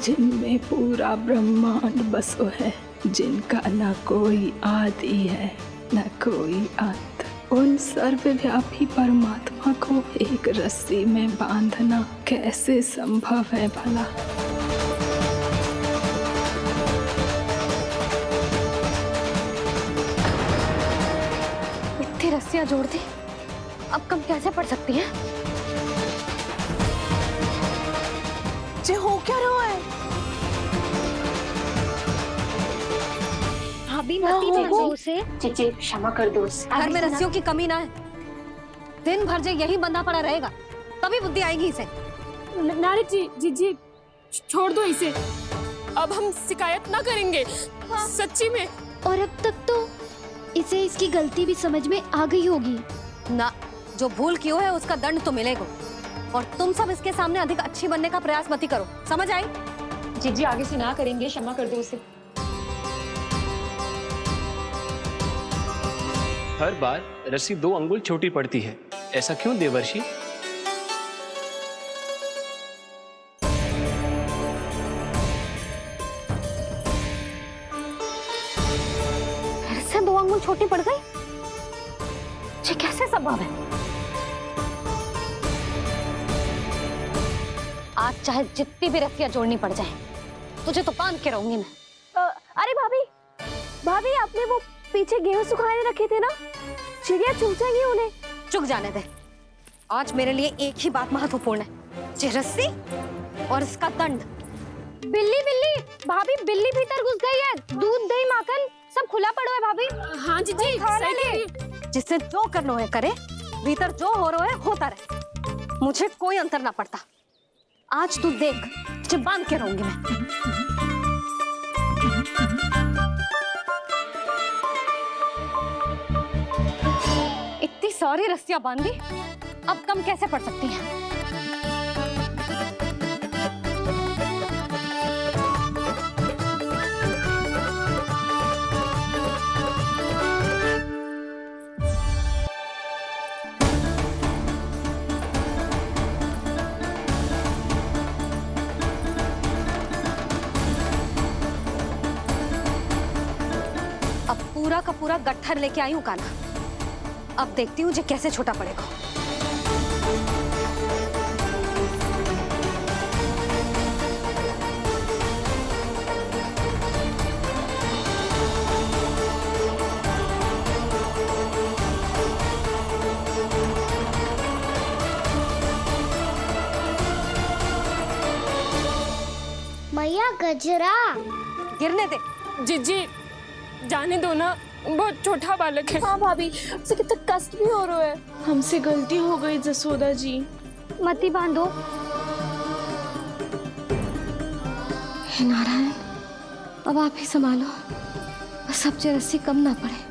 जिनमें पूरा ब्रह्मांड बसो है, जिनका न कोई आदि है न कोई अंत। उन सर्वव्यापी परमात्मा को एक रस्सी में बांधना कैसे संभव है भला? इतनी रस्सियां जोड़ दी, अब कम कैसे पड़ सकती हैं? जे हो क्या रहा है? भाभी मती बांधो उसे। चीची क्षमा कर दो उसे। घर में रस्सियों की कमी ना है। दिन भर जो यही बंधा पड़ा रहेगा तभी बुद्धि आएगी इसे। नारी जी छोड़ दो इसे। अब हम शिकायत ना करेंगे। सच्ची में। और अब तक तो इसे इसकी गलती भी समझ में आ गई होगी ना। जो भूल की है उसका दंड तो मिलेगा। और तुम सब इसके सामने अधिक अच्छी बनने का प्रयास मत करो, समझ आई? जीजी आगे से ना करेंगे, क्षमा कर दो उसे। हर बार रस्सी 2 अंगुल छोटी पड़ती है, ऐसा क्यों देवर्षि? फिर से 2 अंगुल छोटी पड़ गई? ये कैसे संभव है? आज चाहे जितनी भी रस्सियां जोड़नी पड़ जाए, तुझे तो बांध के रहूंगी मैं। अरे भाभी आपने वो पीछे गेहूं सुखाने रखे थे ना, चिड़िया चुग जाएंगी उन्हें। चुक जाने दे। आज मेरे लिए एक ही बात महत्वपूर्ण है, ये रस्सी और इसका दंड। बिल्ली भाभी, बिल्ली भीतर घुस गई है। दूध दही माखन सब खुला पड़ा है भाभी। हाँ जीजी सही कह रही है। जिससे जो करना है करे, भीतर जो हो रहा है होता रहे, मुझे कोई अंतर ना पड़ता। आज तू देख, तुझे बांध के रहूंगी मैं। इतनी सारी रस्सियां बांधी, अब कम कैसे पड़ सकती हैं? अब पूरा का पूरा गट्ठर लेके आई हूं कान्हा। अब देखती हूँ जे कैसे छोटा पड़ेगा। मैया गजरा गिरने दे। जीजी जाने दो ना, बहुत छोटा बालक है। हाँ भाभी, उसे कितना कष्ट भी हो रहा है। हमसे गलती हो गई जसोदा जी। मती बांधो। हे नारायण, अब आप ही संभालो, बस अब जो रस्सी कम ना पड़े।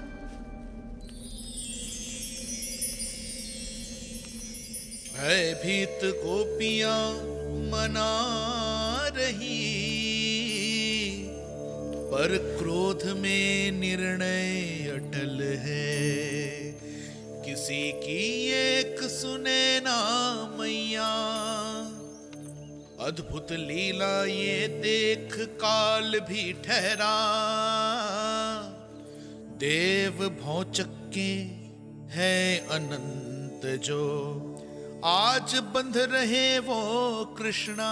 भयभीत गोपियां मना रही, पर क्रोध में निर्णय अटल है। किसी की एक सुने ना मैया, अद्भुत लीला ये देख काल भी ठहरा। देव भौचक्के है अनंत जो, आज बंध रहे वो कृष्णा।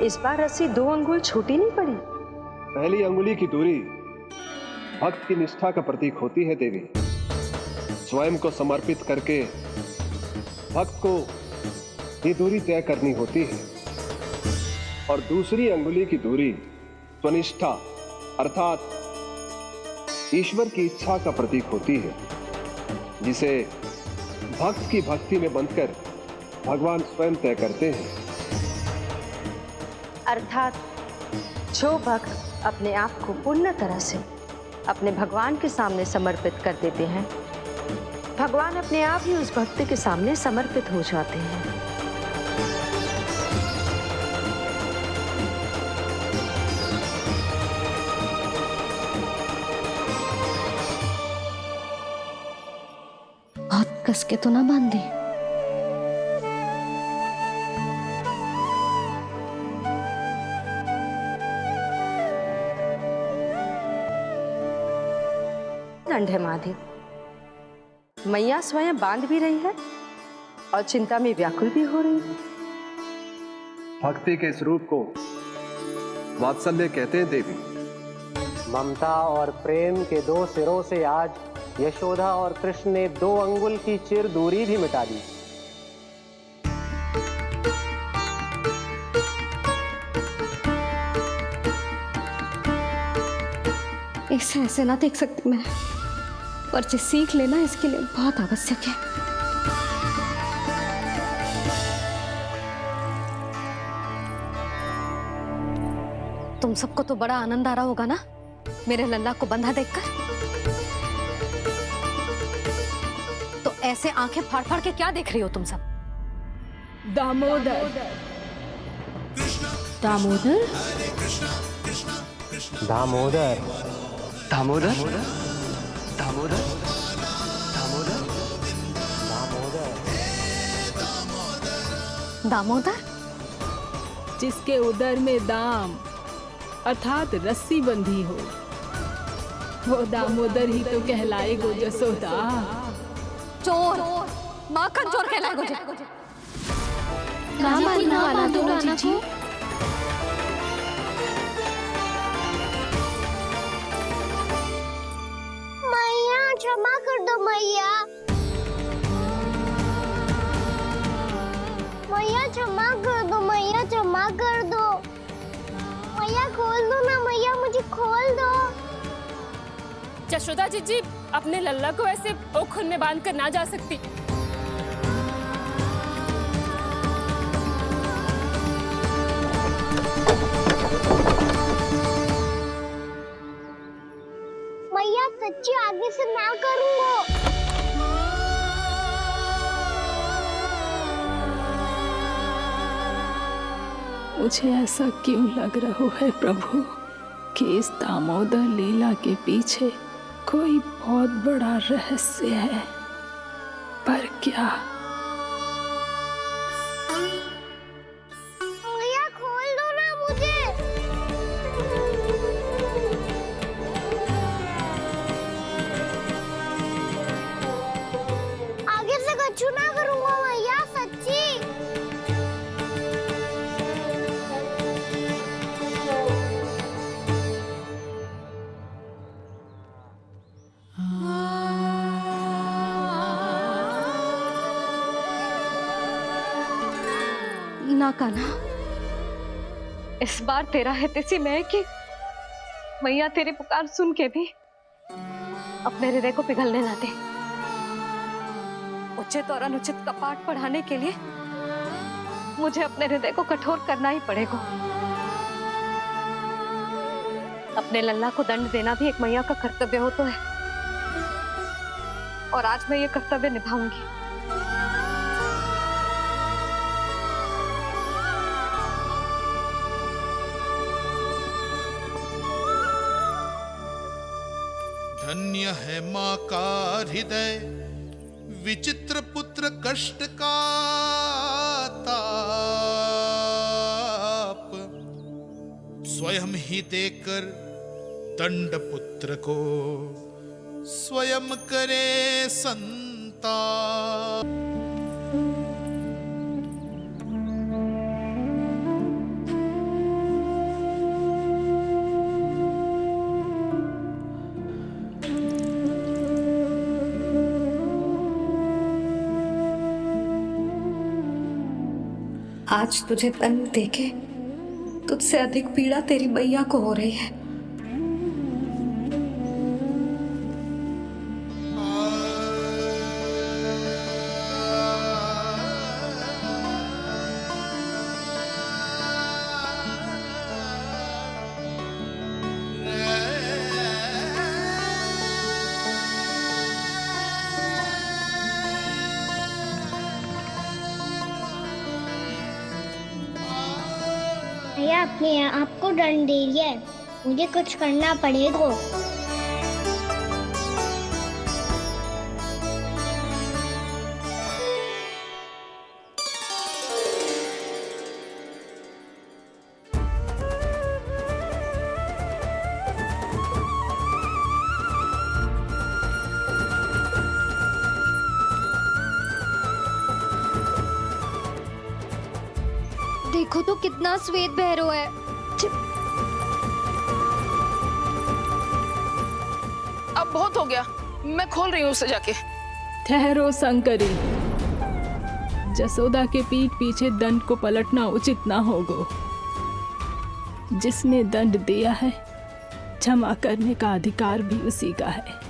इस बार रस्सी 2 अंगुल छोटी नहीं पड़ी। पहली अंगुली की दूरी भक्त की निष्ठा का प्रतीक होती है देवी। स्वयं को समर्पित करके भक्त को ये दूरी तय करनी होती है। और दूसरी अंगुली की दूरी स्वनिष्ठा अर्थात ईश्वर की इच्छा का प्रतीक होती है, जिसे भक्त की भक्ति में बंधकर भगवान स्वयं तय करते हैं। अर्थात जो भक्त अपने आप को पूर्ण तरह से अपने भगवान के सामने समर्पित कर देते हैं, भगवान अपने आप ही उस भक्त के सामने समर्पित हो जाते हैं। कस के तो ना बांध दी। दंड है माधे, मैया स्वयं बांध भी रही है और चिंता में व्याकुल भी हो रही है। भक्ति के इस रूप को वात्सल्य कहते हैं देवी। ममता और प्रेम के दो सिरों से आज यशोदा और कृष्ण ने 2 अंगुल की चिर दूरी भी मिटा दी। इसे ऐसे ना देख सकती मैं, पर जो सीख लेना इसके लिए बहुत आवश्यक है। तुम सबको तो बड़ा आनंद आ रहा होगा ना मेरे लल्ला को बंधा देखकर। तो ऐसे आंखें फाड़ फाड़ के क्या देख रही हो तुम सब? दामोदर। दामोदर? दामोदर। दामोदर दामोदर दामोदर दामोदर? जिसके उदर में दाम अर्थात रस्सी बंधी हो, वो दामोदर ही तो कहलाएगो जसोदा। चोर, माखन चोर कहलाएगो जे। कहाँ मारना वाला दोनों जीजी? मैया क्षमा कर दो मैया। मैया क्षमा कर दो, मैया क्षमा कर दो। मैया खोल दो ना मैया, मुझे खोल दो। यशोदा जीजी अपने लल्ला को ऐसे ओखुन में बांध कर ना जा सकती। मैया सच्ची आगे से ना करूंगा। मुझे ऐसा क्यों लग रहा है प्रभु कि इस दामोदर लीला के पीछे कोई बहुत बड़ा रहस्य है, पर क्या? मैया खोल दो ना मुझे। आगे से कछु ना करूंगा मैया, सच्ची। ना कान्हा, इस बार तेरा है तेसी में कि मैया तेरी पुकार सुन के भी अपने हृदय को पिघलने ना दे। उचित और अनुचित का पाठ पढ़ाने के लिए मुझे अपने हृदय को कठोर करना ही पड़ेगा। अपने लल्ला को दंड देना भी एक मैया का कर्तव्य हो तो है, और आज मैं ये कर्तव्य निभाऊंगी। धन्य है माँ का हृदय, विचित्र पुत्र कष्ट का ताप, स्वयं ही देकर दंड पुत्र को स्वयं करे संताप। आज तुझे दंड देके तुझसे अधिक पीड़ा तेरी मैया को हो रही है। भैया अपने आपको दंड दे रही है, मुझे कुछ करना पड़ेगा। देखो तो कितना श्वेत भैरव है। अब बहुत हो गया, मैं खोल रही हूँ उसे जाके। ठहरो शंकरी, जसोदा के पीठ पीछे दंड को पलटना उचित ना होगा। जिसने दंड दिया है, क्षमा करने का अधिकार भी उसी का है।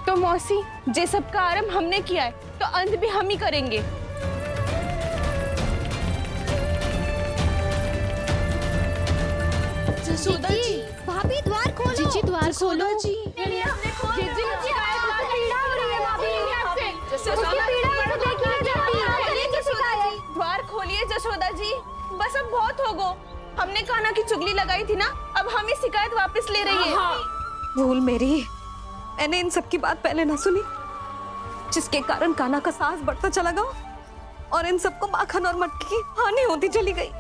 तो मौसी, जे सब का आरंभ हमने किया है तो अंत भी हम ही करेंगे। जसोदा जी, भाभी द्वार खोलो। जीजी द्वार खोलो। जी द्वार खोलिए जसोदा जी, बस अब बहुत हो गो। हमने कान्हा की चुगली लगाई थी ना, अब हम ही शिकायत वापस ले रही है। भूल मेरी, मैंने इन सब की बात पहले ना सुनी, जिसके कारण कान्हा का साहस बढ़ता चला गया और इन सबको माखन और मटकी की हानि होती चली गई।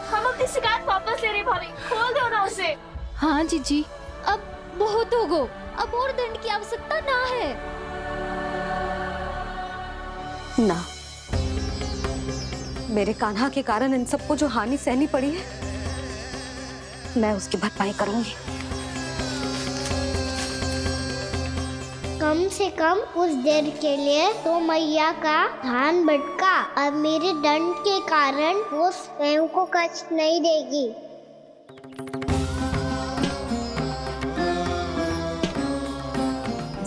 हम अपनी शिकायत वापस ले रहे भाभी, खोल दो ना उसे। हाँ जीजी, अब बहुत हो गो, अब और दंड की आवश्यकता ना है। ना, मेरे कान्हा के कारण इन सबको जो हानि सहनी पड़ी है, मैं उसकी भरपाई करूंगी। कम से कम उस देर के लिए तो मैया का ध्यान भटका और मेरे दंड के कारण वो स्वयं को कष्ट नहीं देगी।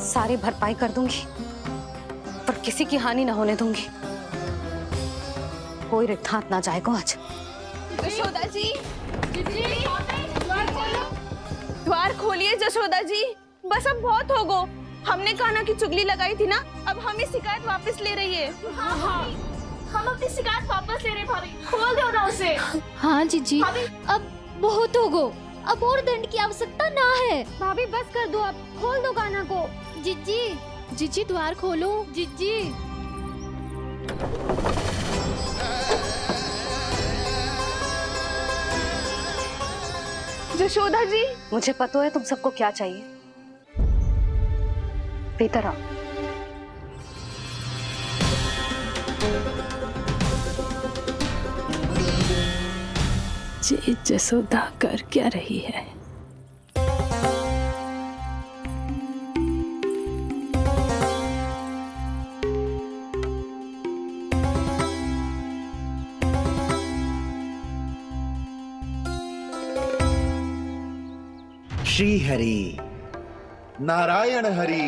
सारी भरपाई कर दूंगी, पर किसी की हानि ना होने दूंगी। कोई रिक्त हाथ ना जाएगा आज। जसोदा जी, द्वार खोलिए जसोदा जी, बस अब बहुत हो गो। हमने कान्हा की चुगली लगाई थी ना, अब हम ही शिकायत वापस ले रही है। हम अपनी शिकायत वापस ले रहे भाभी, खोल दो ना उसे। हाँ जीजी, अब बहुत हो गो, अब और दंड की आवश्यकता ना है। भाभी बस कर दो, अब खोल दो कान्हा को। जीजी, जीजी द्वार खोलो। जीजी। जशोदा जी, मुझे पता है तुम सबको क्या चाहिए। भीतर आओ। जी जसोदा कर क्या रही है? श्री हरि नारायण हरि।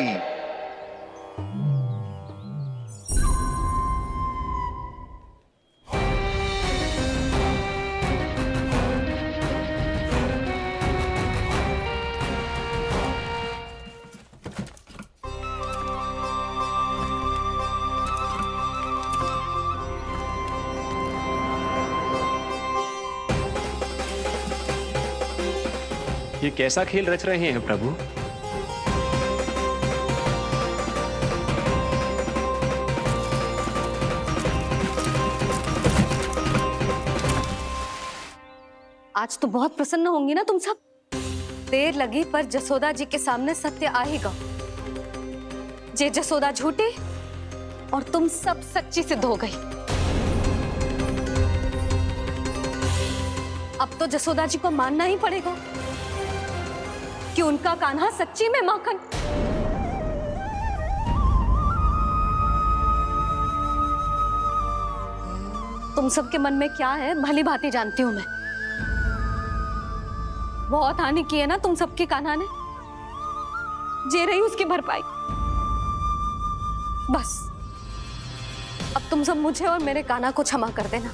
ये कैसा खेल रच रहे हैं प्रभु? आज तो बहुत प्रसन्न होंगी ना तुम सब। देर लगी पर जसोदा जी के सामने सत्य आएगा। जे जसोदा झूठी और तुम सब सच्ची सिद्ध हो गई। अब तो जसोदा जी को मानना ही पड़ेगा कि उनका कान्हा सच्ची में माखन। तुम सबके मन में क्या है भली भांति जानती हूं मैं। बहुत हानि की है ना तुम सबके कान्हा ने, जे रही उसकी भरपाई। बस अब तुम सब मुझे और मेरे कान्हा को क्षमा कर देना।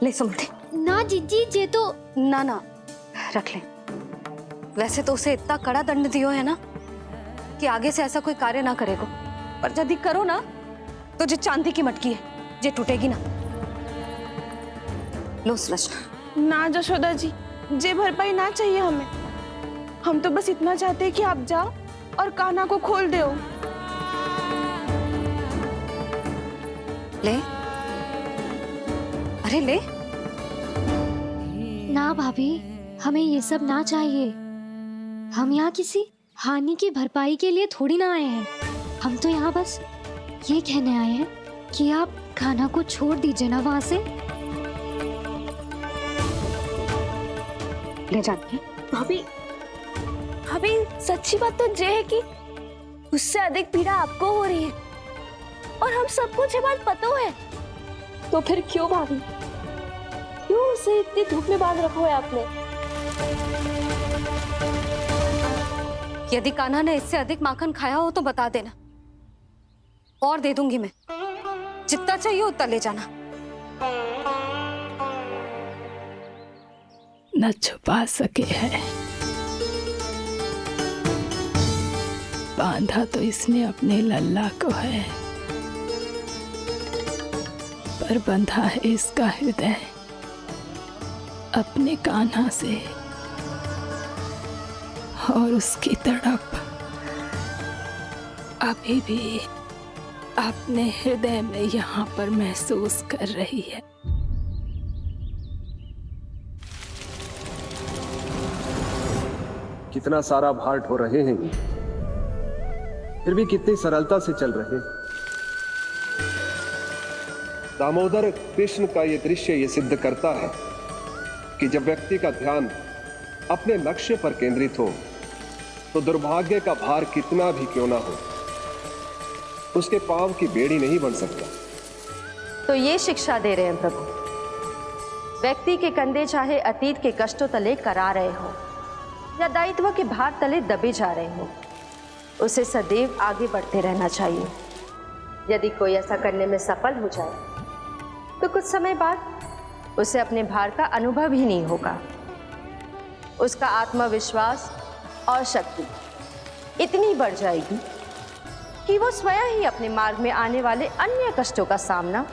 ले सुमति। ना जीजी, जे तो ना ना रख ले। वैसे तो उसे इतना कड़ा दंड दियो है ना कि आगे से ऐसा कोई कार्य ना करेगा, पर यदि करो ना तो जो चांदी की मटकी है जे टूटेगी ना। लो सुलक्षणा। ना जशोदा जी, जे भरपाई ना चाहिए हमें। हम तो बस इतना चाहते हैं कि आप जाओ और कान्हा को खोल दो। ले, अरे ले। ना भाभी, हमें ये सब ना चाहिए। हम यहाँ किसी हानि की भरपाई के लिए थोड़ी ना आए हैं। हम तो यहाँ बस ये कहने आए हैं कि आप खाना को छोड़ दीजिए ना वहां से। ले जाती है भाभी, भाभी सच्ची बात तो ये है कि उससे अधिक पीड़ा आपको हो रही है और हम सबको ये बात पता है। तो फिर क्यों भाभी, क्यों उसे इतनी धूप में बांध रखा है आपने? यदि कान्हा ने इससे अधिक माखन खाया हो तो बता देना, और दे दूंगी मैं। जितना चाहिए उतना ले जाना। न छुपा सके है, बांधा तो इसने अपने लल्ला को है, पर बंधा है इसका हृदय अपने कान्हा से, और उसकी तड़प अभी भी अपने हृदय में यहाँ पर महसूस कर रही है। कितना सारा भार ढो रहे हैं, फिर भी कितनी सरलता से चल रहे हैं। दामोदर कृष्ण का यह दृश्य ये सिद्ध करता है कि जब व्यक्ति का ध्यान अपने लक्ष्य पर केंद्रित हो तो दुर्भाग्य का भार कितना भी क्यों ना हो, उसके पांव की बेड़ी नहीं बन सकता। तो ये शिक्षा दे रहे हैं प्रभु, व्यक्ति के कंधे चाहे अतीत के कष्टों तले करा रहे हो या दायित्व के भार तले दबे जा रहे हो, उसे सदैव आगे बढ़ते रहना चाहिए। यदि कोई ऐसा करने में सफल हो जाए तो कुछ समय बाद उसे अपने भार का अनुभव ही नहीं होगा। उसका आत्मविश्वास और शक्ति इतनी बढ़ जाएगी कि वो स्वयं ही अपने मार्ग में आने वाले अन्य कष्टों का सामना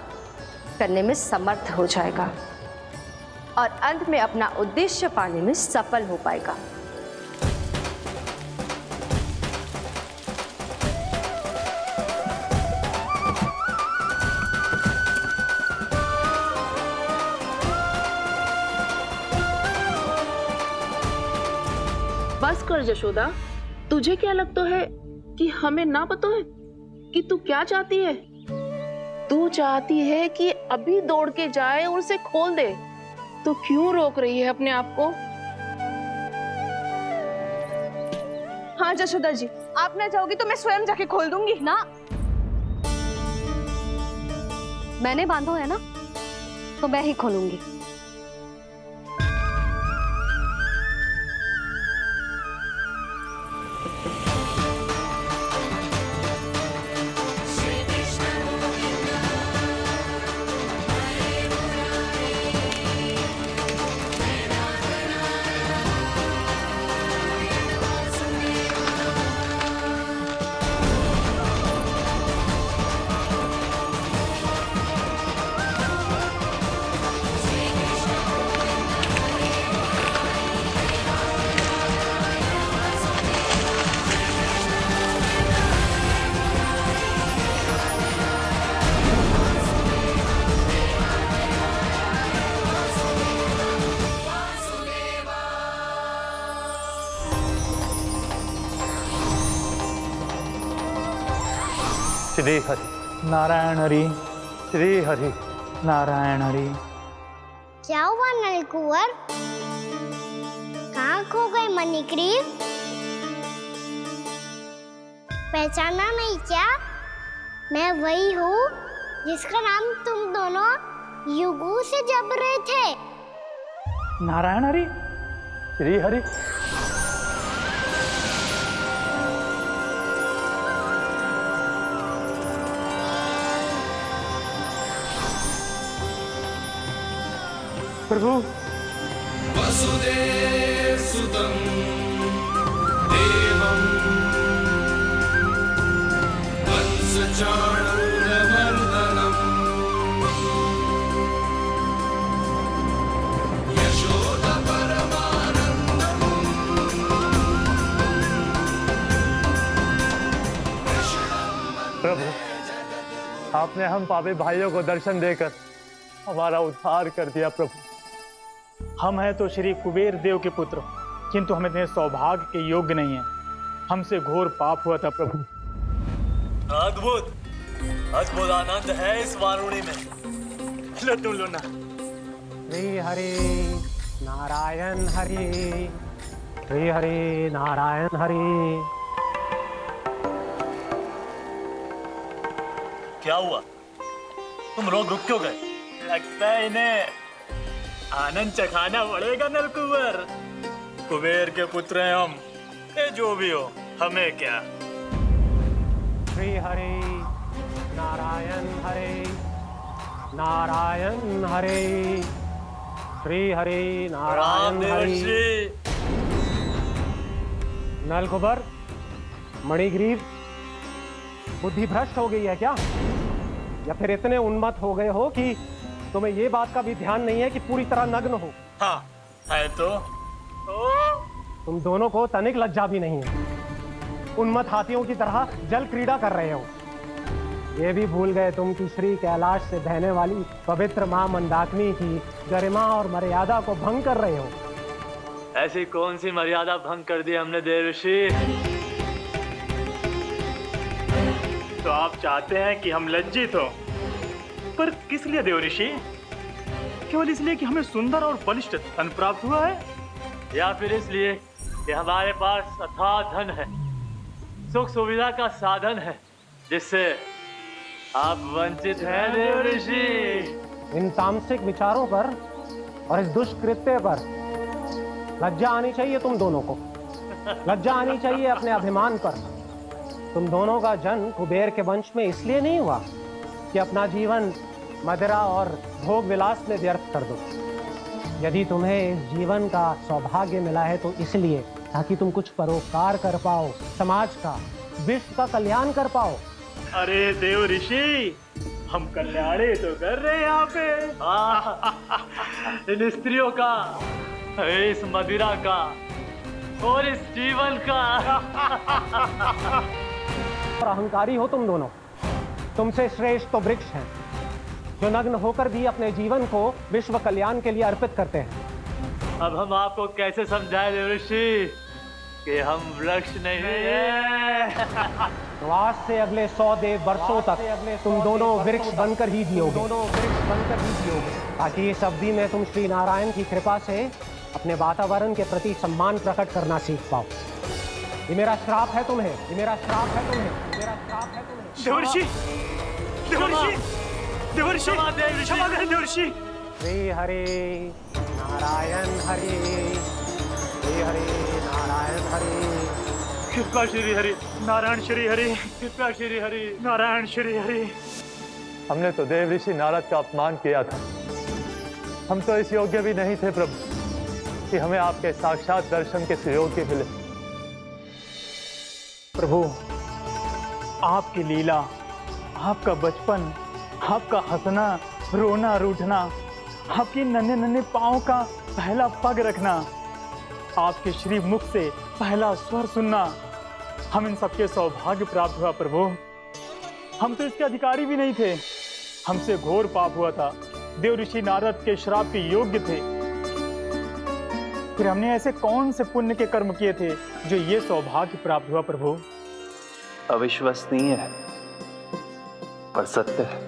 करने में समर्थ हो जाएगा और अंत में अपना उद्देश्य पाने में सफल हो पाएगा। बस कर जशोदा, तुझे क्या लगता है कि हमें ना पता है कि तू क्या चाहती है? तू चाहती है कि अभी दौड़ के जाए और उसे खोल दे, तो क्यों रोक रही है अपने आप को? हाँ जशोदा जी, आप ना चाहोगी तो मैं स्वयं जाके खोल दूंगी। ना, मैंने बांधो है ना, तो मैं ही खोलूंगी। श्री हरि नारायण हरि, श्री हरि नारायण हरि। क्या हुआ नलकुंवर? कहाँ खो गए मणिग्रीव? पहचाना नहीं क्या? मैं वही हूँ जिसका नाम तुम दोनों युगों से जप रहे थे। नारायण हरि, श्री हरि। प्रभु, वसुदेव सुतं देवं वंशचाणूरमर्दनम् यशोदा परमानन्दम् प्रभु, आपने हम पापी भाइयों को दर्शन देकर हमारा उद्धार कर दिया। प्रभु, हम हैं तो श्री कुबेर देव के पुत्र, किंतु हम इतने सौभाग्य के योग्य नहीं हैं। हमसे घोर पाप हुआ था प्रभु। अद्भुत अद्भुत आनंद है इस वारुणी में। लो तुम लो ना। श्री हरि नारायण हरि, श्री हरि नारायण हरि। क्या हुआ? तुम लोग रुक क्यों गए? लगता है इन्हें आनंद चखाना पड़ेगा नलकुबर। कुबेर के पुत्र हैं हम, ये जो भी हो हमें क्या। श्री हरि नारायण हरि, नारायण हरि, श्री हरि नारायण हरि। नलकुबर, मणिग्रीव, बुद्धि भ्रष्ट हो गई है क्या? या फिर इतने उन्मत्त हो गए हो कि तुम्हें ये बात का भी ध्यान नहीं है कि पूरी तरह नग्न हो? हाँ है तो। तुम दोनों को तनिक लज्जा भी नहीं है। उन्मत्त हाथियों की तरह जल क्रीड़ा कर रहे हो। ये भी भूल गए तुम कि श्री कैलाश से बहने वाली पवित्र मां मंदाकिनी की गरिमा और मर्यादा को भंग कर रहे हो। ऐसी कौन सी मर्यादा भंग कर दी हमने देवर्षि? तो आप चाहते हैं कि हम लज्जित हो, पर किस लिए देवर्षि? केवल इसलिए कि हमें सुंदर और बलिष्ठ धन प्राप्त हुआ है, या फिर इसलिए कि हमारे पास अथाह धन है, सुख सुविधा का साधन है, जिससे आप वंचित हैं देवर्षि? इन तामसिक विचारों पर और इस दुष्कृत्य पर लज्जा आनी चाहिए तुम दोनों को। लज्जा आनी चाहिए अपने अभिमान पर। तुम दोनों का जन्म कुबेर के वंश में इसलिए नहीं हुआ कि अपना जीवन मदिरा और भोग विलास में व्यर्थ कर दो। यदि तुम्हें इस जीवन का सौभाग्य मिला है तो इसलिए ताकि तुम कुछ परोपकार कर पाओ, समाज का, विश्व का कल्याण कर पाओ। अरे देव ऋषि, हम कल्याणी तो कर रहे हैं यहाँ पे। इन स्त्रियों का, इस मदिरा का और इस जीवन का। और अहंकारी हो तुम दोनों। तुमसे श्रेष्ठ तो वृक्ष हैं, जो नग्न होकर भी अपने जीवन को विश्व कल्याण के लिए अर्पित करते हैं। अब हम आपको कैसे समझाएं देवर्षि कि हम वृक्ष नहीं हैं? तो आज से अगले 100 देव वर्षों तक तुम दोनों वृक्ष बनकर ही जियोगे। ताकि इस अवधि में तुम श्री नारायण की कृपा से अपने वातावरण के प्रति सम्मान प्रकट करना सीख पाओ। ये मेरा श्राप है तुम्हें, ये मेरा श्राप है तुम्हें, ये मेरा श्राप है तुम्हें। देवर्षि, देवर्षि, देवर्षि, क्षमा करें देवर्षि। श्री हरि नारायण हरि, श्री हरि नारायण हरि। कृपा श्री हरि नारायण श्री हरि, कृपा श्री हरि नारायण श्री हरि। हमने तो देव ऋषि नारद का अपमान किया था। हम तो इस योग्य भी नहीं थे प्रभु कि हमें आपके साक्षात दर्शन के सुयोग्य मिले। प्रभु, आपकी लीला, आपका बचपन, आपका हंसना, रोना, रूठना, आपकी नन्हे नन्हे पाँव का पहला पग रखना, आपके श्री मुख से पहला स्वर सुनना, हम इन सबके सौभाग्य प्राप्त हुआ प्रभु। हम तो इसके अधिकारी भी नहीं थे। हमसे घोर पाप हुआ था, देव ऋषि नारद के श्राप के योग्य थे। फिर हमने ऐसे कौन से पुण्य के कर्म किए थे जो ये सौभाग्य प्राप्त हुआ प्रभु? अविश्वसनीय है पर सत्य है।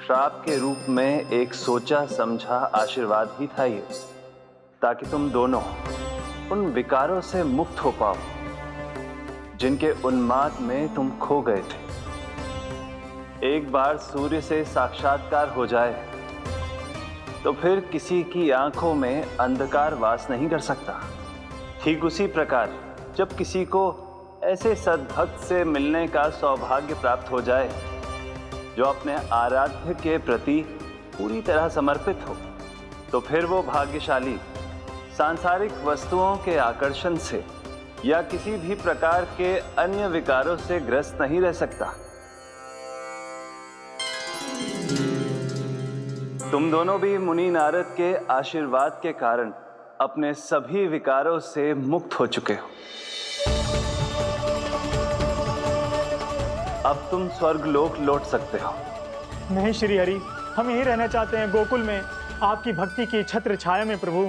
श्राप के रूप में एक सोचा समझा आशीर्वाद ही था ये, ताकि तुम दोनों उन विकारों से मुक्त हो पाओ जिनके उन्माद में तुम खो गए थे। एक बार सूर्य से साक्षात्कार हो जाए तो फिर किसी की आंखों में अंधकार वास नहीं कर सकता। ठीक उसी प्रकार जब किसी को ऐसे सद्भक्त से मिलने का सौभाग्य प्राप्त हो जाए जो अपने आराध्य के प्रति पूरी तरह समर्पित हो, तो फिर वो भाग्यशाली सांसारिक वस्तुओं के आकर्षण से या किसी भी प्रकार के अन्य विकारों से ग्रस्त नहीं रह सकता। तुम दोनों भी मुनि नारद के आशीर्वाद के कारण अपने सभी विकारों से मुक्त हो चुके हो। अब तुम स्वर्गलोक लौट सकते हो। नहीं श्री हरि, हम यहीं रहना चाहते हैं, गोकुल में, आपकी भक्ति की छत्र छाया में प्रभु।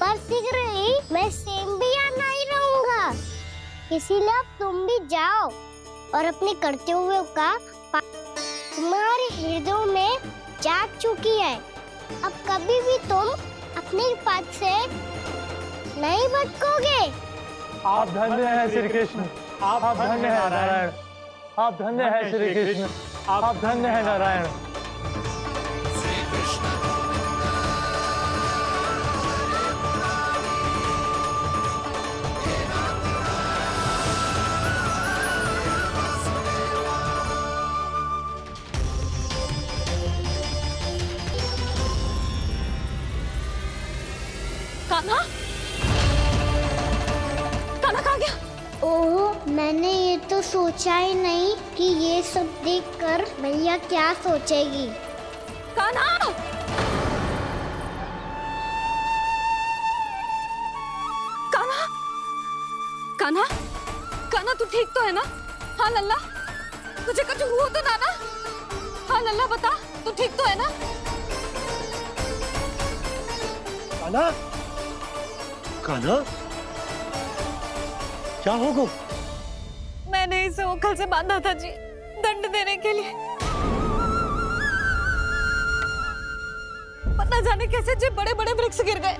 पर शीघ्र ही मैं सेम्बिया नहीं रहूंगा। इसीलिए अब तुम भी जाओ और अपने करते हुए का तुम्हारे हृदय में जाग चुकी है। अब कभी भी तुम अपने पद से नहीं भटकोगे। आप धन्य हैं श्री कृष्ण, आप धन्य हैं नारायण, आप धन्य हैं श्री कृष्ण, आप धन्य हैं नारायण। कान्हा, कान्हा कहाँ गया? ओह, मैंने ये तो सोचा ही नहीं कि ये सब देखकर भैया क्या सोचेगी। कान्हा! कान्हा! कान्हा! कान्हा तू ठीक तो है ना? हाँ लल्ला, तुझे कुछ हुआ तो ना? हाँ लल्ला बता, तू ठीक तो है ना? कान्हा, कान्हा, क्या होगा? मैंने इसे ओखल से बांधा था जी, दंड देने के लिए। पता जाने कैसे जो बड़े बड़े वृक्ष गिर गए।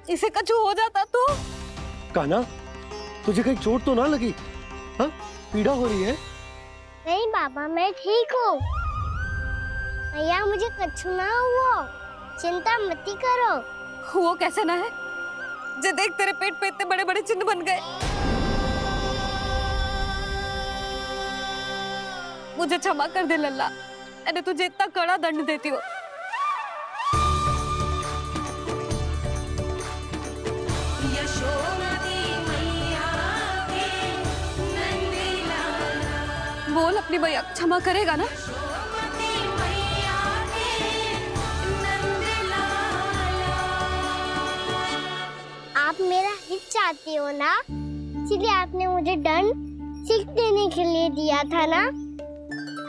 इसे कुछ हो जाता तो? कान्हा, तुझे कहीं चोट तो ना लगी? हाँ, पीड़ा हो रही है? नहीं बाबा, मैं ठीक हूँ। भैया मुझे कुछ ना हुआ, चिंता मत करो। वो कैसे ना है? जे देख तेरे पेट पे इतने बड़े बड़े चिन्ह बन गए। मुझे क्षमा कर दे लल्ला, मैंने तुझे इतना कड़ा दंड देती हो। बोल अपनी भैया क्षमा करेगा ना? आप मेरा हित चाहते हो ना, इसलिए आपने मुझे दंड सीख देने के लिए दिया था ना।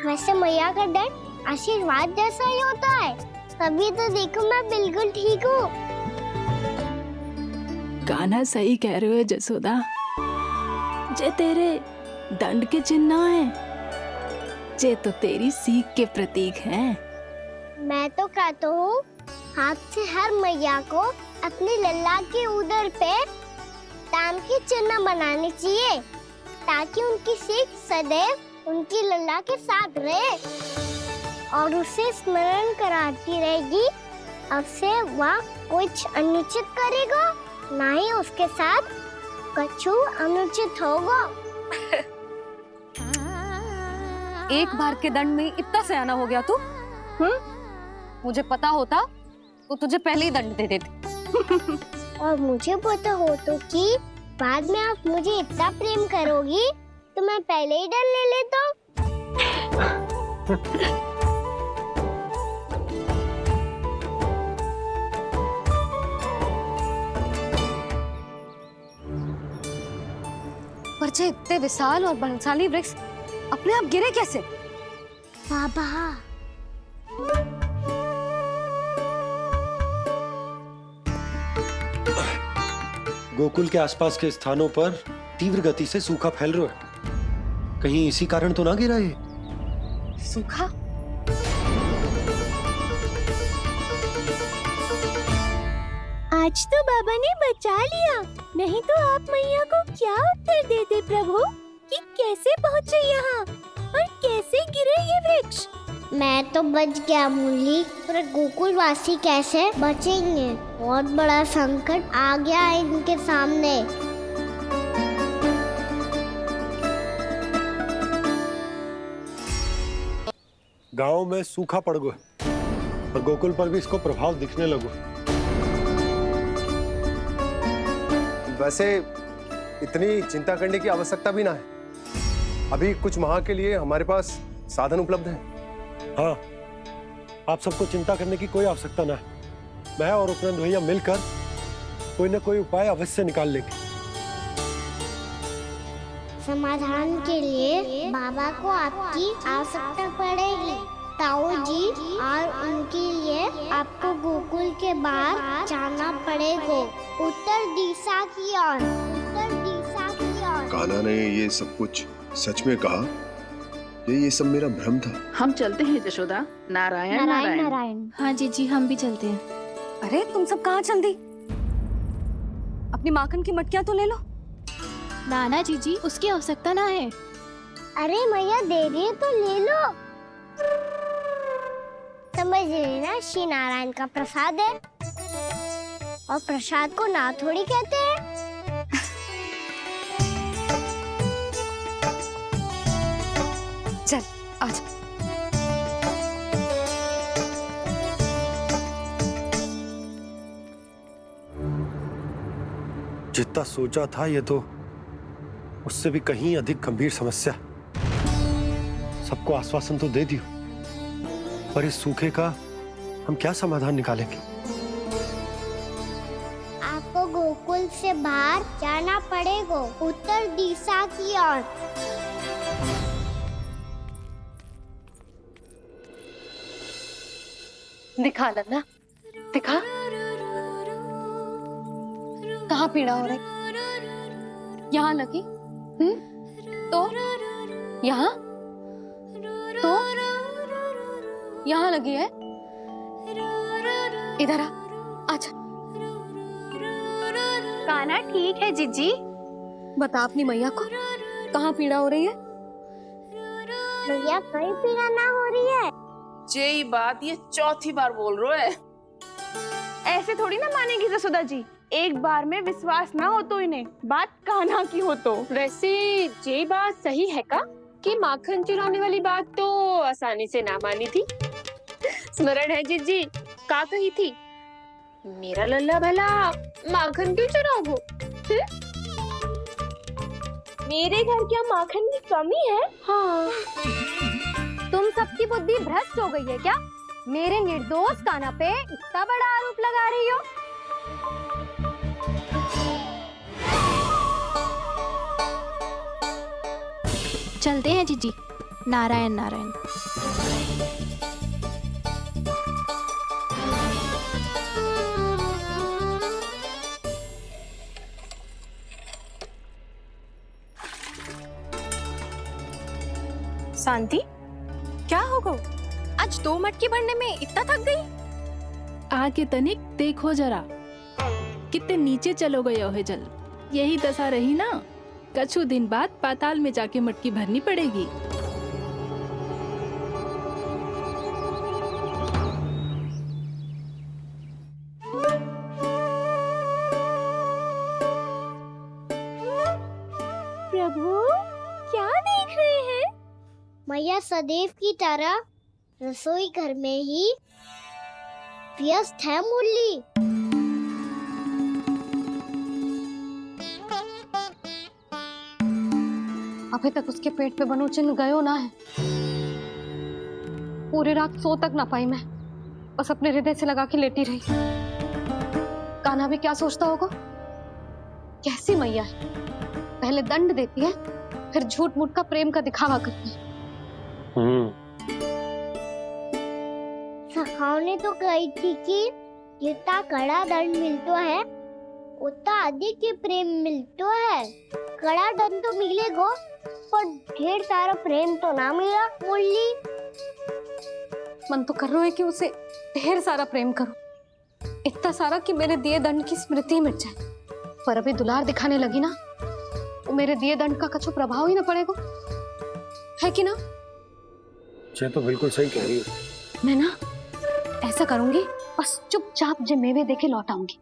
वैसे मैया का दंड आशीर्वाद जैसा ही होता है, तभी तो देखो मैं बिल्कुल ठीक हूँ। कान्हा सही कह रहे हो जसोदा, जे तेरे दंड के चिन्ह है, जे तो तेरी सीख के प्रतीक हैं। मैं तो कहता हूँ हाथ से हर मैया को अपनी लल्ला के उदर पे ताम के चिन्ह बनाने चाहिए, ताकि उनकी सीख सदैव उनकी लल्ला के साथ रहे और उसे स्मरण कराती रहेगी। अब से वह कुछ अनुचित करेगा, ना ही उसके साथ कछु अनुचित होगा। एक बार के दंड में इतना सयाना हो गया तू? मुझे पता होता तो तुझे पहले ही दंड दे देती। और मुझे पता हो तो कि बाद में आप मुझे इतना प्रेम करोगी तो मैं पहले ही दंड ले लेता। पर जे इतने विशाल और बलशाली वृक्ष अपने आप गिरे कैसे? बाबा, गोकुल के आसपास के स्थानों पर तीव्र गति से सूखा फैल रहा है। कहीं इसी कारण तो ना गिरा ये? सूखा? आज तो बाबा ने बचा लिया, नहीं तो आप मैया को क्या उत्तर देते प्रभु कि कैसे पहुँचे यहाँ और कैसे गिरे ये वृक्ष? मैं तो बच गया मूली, पर गोकुल वासी कैसे बचेंगे? बहुत बड़ा संकट आ गया है इनके सामने। गांव में सूखा पड़ गया और गोकुल पर भी इसको प्रभाव दिखने लगा। वैसे इतनी चिंता करने की आवश्यकता भी ना है। अभी कुछ माह के लिए हमारे पास साधन उपलब्ध है। हाँ, आप सबको चिंता करने की कोई आवश्यकता ना है। मैं और उपनंद भैया मिलकर कोई ना कोई उपाय अवश्य निकाल लेंगे। समाधान के लिए बाबा को आपकी आवश्यकता पड़ेगी। ताऊ जी और उनके लिए आपको गोकुल के बाहर जाना पड़ेगा, उत्तर दिशा की ओर, उत्तर दिशा की ओर। कान्हा ने ये सब कुछ सच में कहा या ये सब मेरा भ्रम था? हम चलते हैं जशोदा। नारायण नारायण नारायण। हाँ जीजी, हम भी चलते हैं। अरे तुम सब कहाँ चल दी? अपनी माखन की मटकियां तो ले लो। नाना जीजी, उसकी आवश्यकता ना है। अरे मैया दे रही है तो ले लो। समझ रही ना, श्री नारायण का प्रसाद है और प्रसाद को ना थोड़ी कहते हैं। चल आज जितना सोचा था ये तो उससे भी कहीं अधिक गंभीर समस्या। सबको आश्वासन तो दे दियो, पर इस सूखे का हम क्या समाधान निकालेंगे? आपको गोकुल से बाहर जाना पड़ेगा, उत्तर दिशा की ओर। दिखा लल्ला, दिखा। कहाँ पीड़ा हो रही? यहाँ लगी? तो यहाँ तो यहाँ लगी है। इधर आ, आजा। कान्हा ठीक है जीजी। बता अपनी मैया को कहाँ पीड़ा हो रही है? मैया कहीं पीड़ा ना हो रही है। यही बात ये चौथी बार बोल रहे है। ऐसे थोड़ी ना मानेगी जसोदा जी। एक बार में विश्वास ना हो तो इन्हें बात कान्हा की हो तो। वैसे ये बात सही है का कि माखन चुराने वाली बात तो आसानी से ना मानी थी। स्मरण है जीजी, का कही थी? मेरा लल्ला भला माखन क्यों चुराओगे? मेरे घर क्या माखन की कमी है? हाँ। तुम सबकी बुद्धि भ्रष्ट हो गई है क्या? मेरे निर्दोष कान्हा पे इतना बड़ा आरोप लगा रही हो? चलते हैं जीजी। नारायण नारायण। शांति, क्या हो गो? आज 2 मटकी भरने में इतना थक गई? आगे तनिक देखो जरा, कितने नीचे चलो गए हो जल। यही दशा रही ना, कछु दिन बाद पाताल में जाके मटकी भरनी पड़ेगी। प्रभु, क्या देख रहे हैं? मैया सदैव की तरह रसोई घर में ही व्यस्त है मुरली। अभी तक उसके पेट पे बनो चिन्ह गयो ना है। पूरी रात सो तक ना पाई मैं, बस अपने हृदय से लगा के लेटी रही। कान्हा भी क्या सोचता होगा? कैसी मैया है, पहले दंड देती है, फिर झूठ मूठ का प्रेम का दिखावा करती है। सखाओ ने तो कही थी कि जितना कड़ा दंड मिलता है उतना अधिक ही प्रेम मिलता है। कड़ा दंड तो मिलेगा पर ढेर सारा प्रेम तो ना मिला मुरली। मन तो कर रहा है कि उसे ढेर सारा प्रेम करो, इतना सारा कि मेरे दिए दंड की स्मृति मिट जाए। पर अभी दुलार दिखाने लगी ना, तो मेरे दिए दंड का कछु प्रभाव ही ना पड़ेगा, है कि ना? ये तो बिल्कुल सही कह रही हो। मैं ना ऐसा करूंगी, बस चुपचाप जे मेवे देके लौट आऊंगी।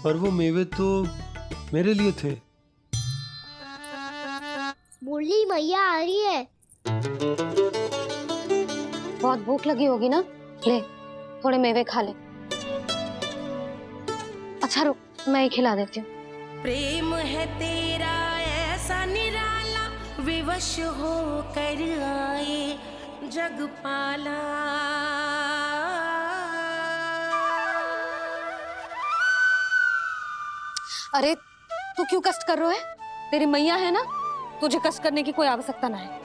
पर वो मेवे तो मेरे लिए थे। मुरली मैया आ रही है। बहुत भूख लगी होगी ना, ले थोड़े मेवे खा ले। अच्छा रुक, मैं ही खिला देती हूँ। प्रेम है तेरा ऐसा निराला, विवश हो कर आए जग पाला। अरे तू क्यों कष्ट कर रहा है? तेरी मैया है ना, तुझे कष्ट करने की कोई आवश्यकता ना है।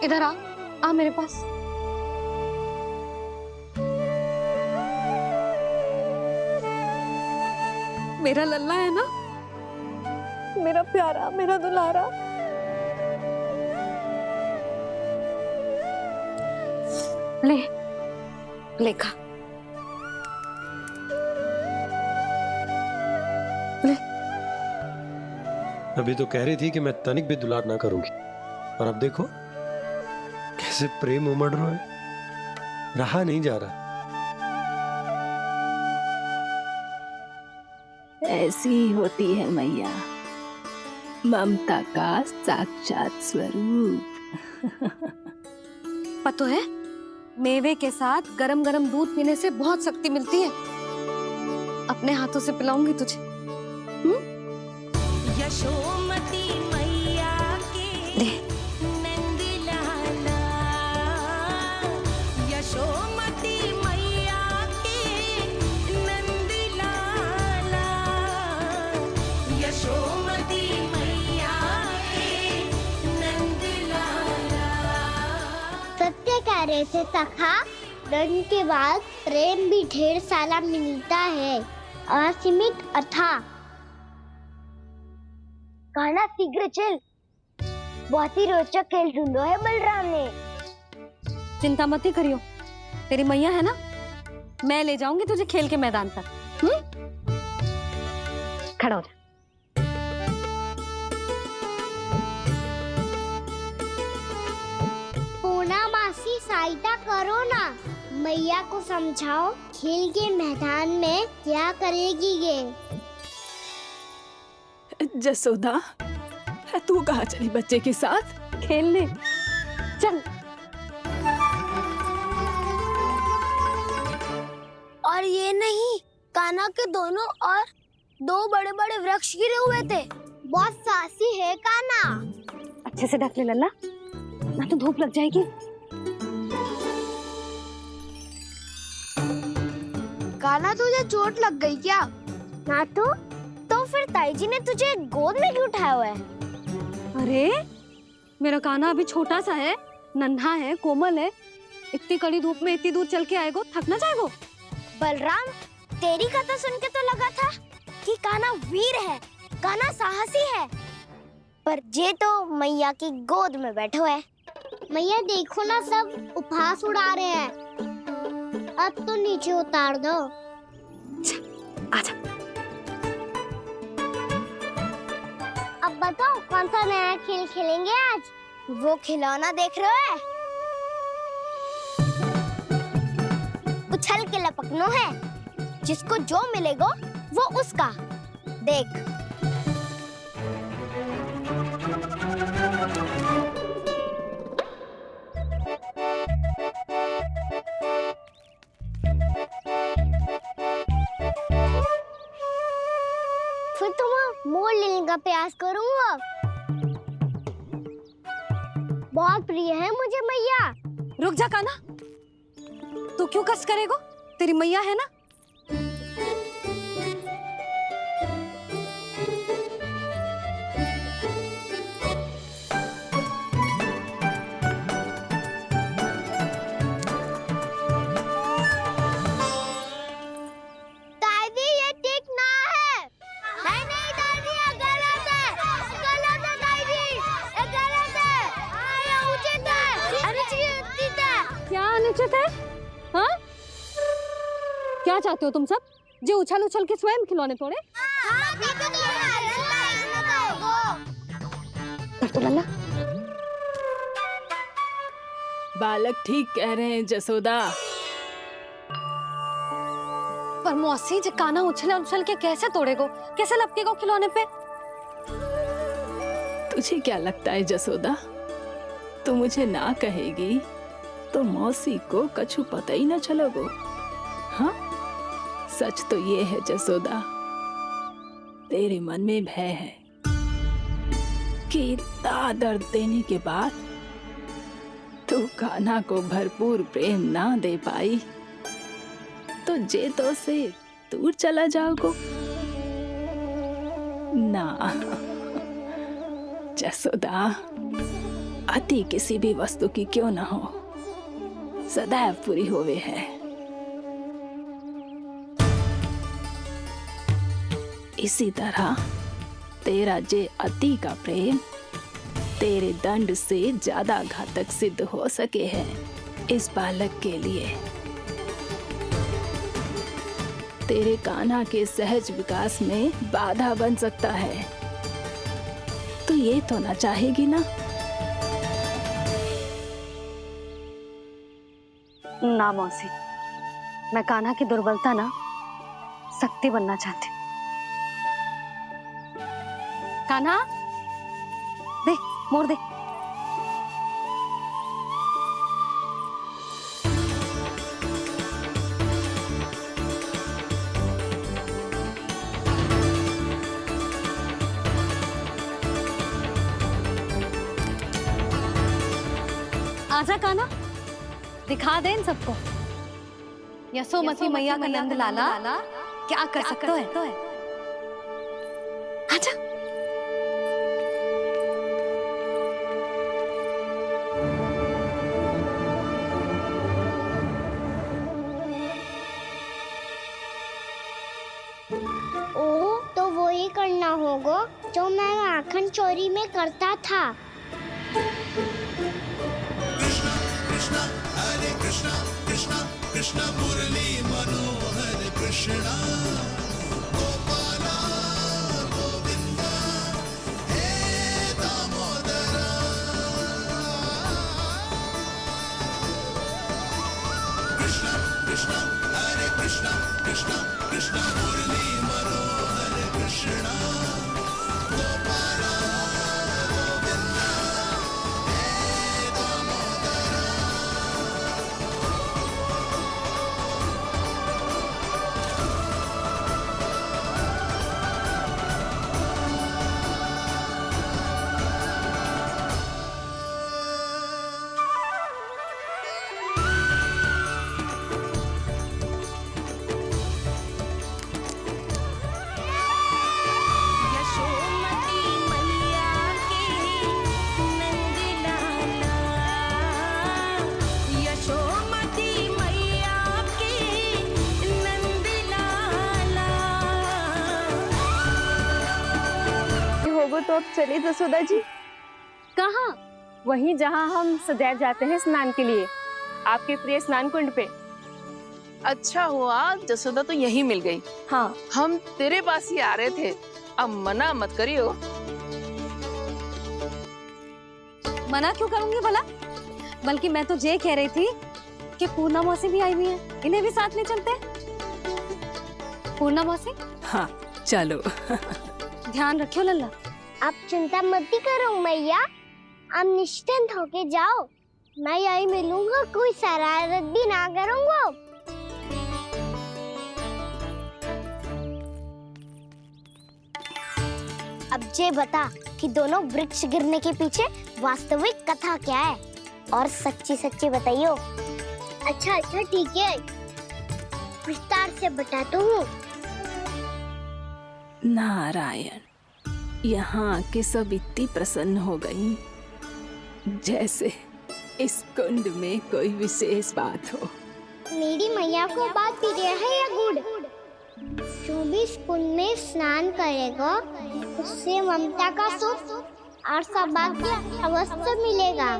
इधर आ मेरे पास। मेरा लल्ला है ना, मेरा प्यारा, मेरा दुलारा। ले खा। अभी तो कह रही थी कि मैं तनिक भी दुलार ना करूंगी, और अब देखो कैसे प्रेम उमड़ रहा है, रहा नहीं जा रहा। ऐसी ही होती है मैया, ममता का साक्षात स्वरूप। पता है, मेवे के साथ गरम गरम दूध पीने से बहुत शक्ति मिलती है। अपने हाथों से पिलाऊंगी तुझे। यशोमती मैया के नंद लाला, यशोमती मैया के नंद लाला, यशोमती मैया के नंद लाला। सत्य कह रहे थे सखा, धन के बाद प्रेम भी ढेर सारा मिलता है, असीमित अथाह। गाना शीघ्र चल, बहुत ही रोचक खेल ढूंढो है बलराम ने। चिंता मत ही करियो, तेरी मैया है ना, मैं ले जाऊंगी तुझे खेल के मैदान पर। खड़ा हो जा। पूना मासी सहायता करो ना, मैया को समझाओ खेल के मैदान में क्या करेगी ये। जसोदा, तू कहाँ चली बच्चे के साथ? खेलने चल। और ये नहीं, कान्हा के दोनों और दो बड़े बड़े वृक्ष गिरे हुए थे। बहुत साहसी है कान्हा। अच्छे से ढक ले लल्ला, ना तो धूप लग जाएगी। कान्हा तुझे चोट लग गई क्या? ना तो फिर ताई जी ने तुझे गोद में क्यों उठाया हुआ है? अरे मेरा कान्हा अभी छोटा सा है, नन्हा है, कोमल है। इतनी कड़ी धूप में इतनी दूर चल के आएगो, थक ना जाएगो। बलराम, तेरी कथा सुन के तो लगा था कि कान्हा वीर है, कान्हा साहसी है, पर ये तो मैया की गोद में बैठे हुए। मैया देखो ना, सब उपहास उड़ा रहे हैं। अब तो नीचे उतार दो। आजा। अब बताओ कौन सा नया खेल खेलेंगे आज? वो खिलौना देख रहे हो? उछल के लपकनो है, जिसको जो मिलेगा वो उसका। देख। फिर तुम मोड़ लेने का प्रयास करूंगा। बहुत प्रिय है मुझे मैया। रुक जा कान्हा, तू क्यों कष्ट करेगो? तेरी मैया है ना। दादी ये ठीक ना है। नहीं नहीं दादी, ये गलत है, गलत है दादी, ये गलत है, ये उचित है, अनुचित है। क्या अनुचित है? हाँ? क्या चाहते हो तुम सब? जो उछल उछल के स्वयं खिलौने तोड़े? तो लल्ला, बालक ठीक कह रहे हैं जसोदा। पर मौसी, जो कान्हा उछल उछल के कैसे तोड़ेगो, कैसे लपकेगो खिलौने पे? तुझे क्या लगता है जसोदा, तू मुझे ना कहेगी तो मौसी को कछु पता ही न चलोगो। हाँ, सच तो ये है जसोदा, तेरे मन में भय है कि इतना दर्द देने के बाद तू कान्हा को भरपूर प्रेम ना दे पाई तो जे तो से दूर चला जाओगो ना। जसोदा, अति किसी भी वस्तु की क्यों न हो, सदैव पूरी होवे है। इसी तरह तेरा जे अति का प्रेम तेरे दंड से ज्यादा घातक सिद्ध हो सके है इस बालक के लिए। तेरे कान्हा के सहज विकास में बाधा बन सकता है। तो ये तो ना चाहेगी ना? ना मौसी, मैं कान्हा की दुर्बलता ना शक्ति बनना चाहती हूँ। कान्हा दे, मोड़ दे। आजा कान्हा, दिखा दे इन सबको यशोमती मैया का नंद लाला क्या कर सकता है। आजा। ओ, तो वो ही करना होगा जो मैं माखन चोरी में करता था। हरे कृष्णा कृष्णा कृष्णा मुरली मनोहर कृष्णा गोपाला गोविंदा हे दामोदरा। कृष्णा कृष्णा हरे कृष्णा कृष्णा कृष्णा मुरली मनोहर कृष्णा गोपाला गोविंदा हे दामोदरा। यशोमती मैया के नंद लाला, यशोमती मैया के नंद लाला। होगो तो अब चले जसोदा जी। कहाँ? वहीं जहाँ हम सदैव जाते हैं स्नान के लिए, आपके प्रिय स्नान कुंड पे। अच्छा हुआ जसोदा तो यहीं मिल गई। हाँ, हम तेरे पास ही आ रहे थे, अब मना मत करियो। मना क्यों करूंगी भला? बल्कि मैं तो ये कह रही थी कि पूर्णा मौसी भी आई हुई है, इन्हें भी साथ ले चलते हैं। पूर्णा मौसी, हाँ चलो। ध्यान रखियो लल्ला। आप चिंता मत करो मैया, आप निश्चिंत होके जाओ। मैं यही मिलूंगा, कोई शरारत भी ना करूंगा। अब ये बता कि दोनों वृक्ष गिरने के पीछे वास्तविक कथा क्या है, और सच्ची सच्ची बताइयो। अच्छा अच्छा ठीक है, विस्तार से बताता हूँ। नारायण, यहाँ के सब इतनी प्रसन्न हो गई जैसे इस कुंड में कोई विशेष बात हो। मेरी मैया को बात प्रिय है या गुड़? जो भी इस कुंड में स्नान करेगा उससे ममता का सुख और सौभाग्य अवश्य मिलेगा।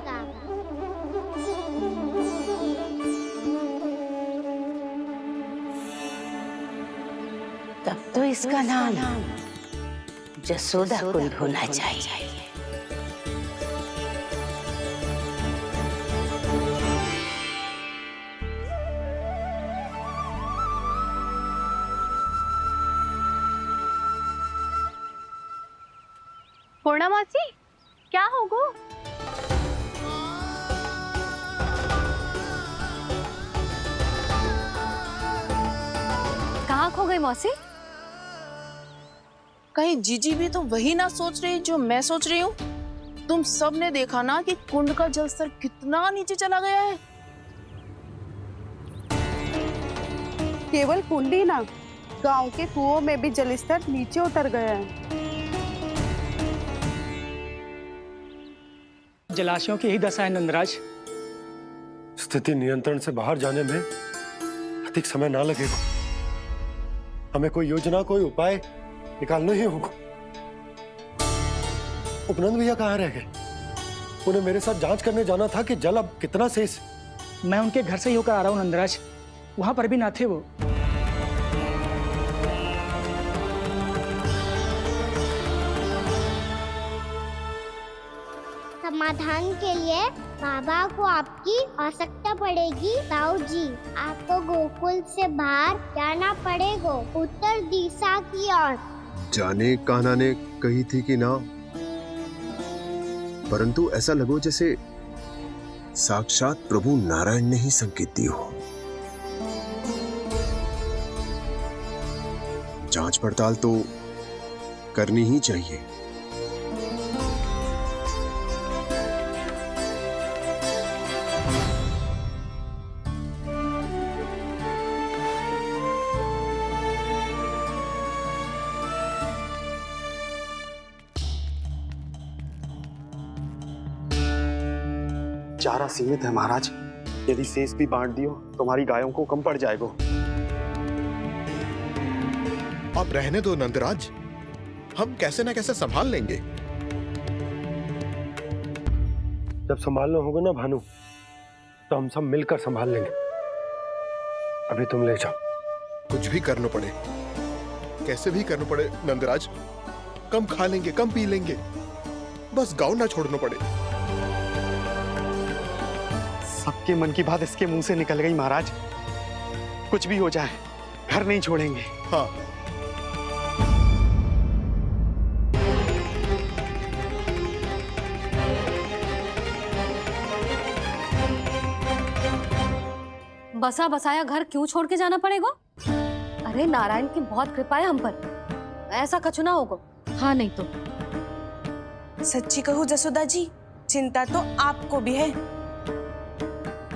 तब तो इसका नाम जसोदा कुंड होना चाहिए। पूर्णा मौसी, क्या होगो? कहाँ खो गई मौसी? कहीं जीजी भी तो वही ना सोच रही जो मैं सोच रही हूँ। तुम सब ने देखा ना कि कुंड का जलस्तर कितना नीचे चला गया है। केवल कुंड ही ना, गांव के कुओं में भी जलस्तर नीचे उतर गया है। जलाशयों की यही दशा है नंदराज। स्थिति नियंत्रण से बाहर जाने में अधिक समय ना लगेगा। हमें कोई योजना, कोई उपाय निकालना ही होगा। उपनंद भैया कहाँ रह गए? उन्हें मेरे साथ जांच करने जाना था कि जल अब कितना शेष। मैं उनके घर से ही होकर आ रहा हूँ नंदराज, वहां पर भी ना थे वो। समाधान के लिए बाबा को आपकी आवश्यकता पड़ेगी। ताऊ जी, आपको गोकुल से बाहर जाना पड़ेगा, उत्तर दिशा की ओर। जाने कान्हा ने कही थी कि ना, परंतु ऐसा लगो जैसे साक्षात प्रभु नारायण ने ही संकेत दी हो। जांच पड़ताल तो करनी ही चाहिए। चारा सीमित है महाराज, यदि शेष भी बांट दियो तो हमारी गायों को कम पड़ जाएगा। अब रहने दो नंदराज, हम कैसे ना कैसे संभाल लेंगे। जब संभालना होगा ना भानु, तो हम सब मिलकर संभाल लेंगे। अभी तुम ले जाओ। कुछ भी करना पड़े, कैसे भी करना पड़े नंदराज, कम खा लेंगे, कम पी लेंगे, बस गांव ना छोड़ना पड़े। सबके मन की बात इसके मुंह से निकल गई महाराज। कुछ भी हो जाए, घर नहीं छोड़ेंगे। हाँ, बसा बसाया घर क्यों छोड़ के जाना पड़ेगा? अरे नारायण की बहुत कृपा है हम पर, ऐसा कछु ना होगा। हाँ नहीं तो सच्ची कहूँ जसोदा जी, चिंता तो आपको भी है,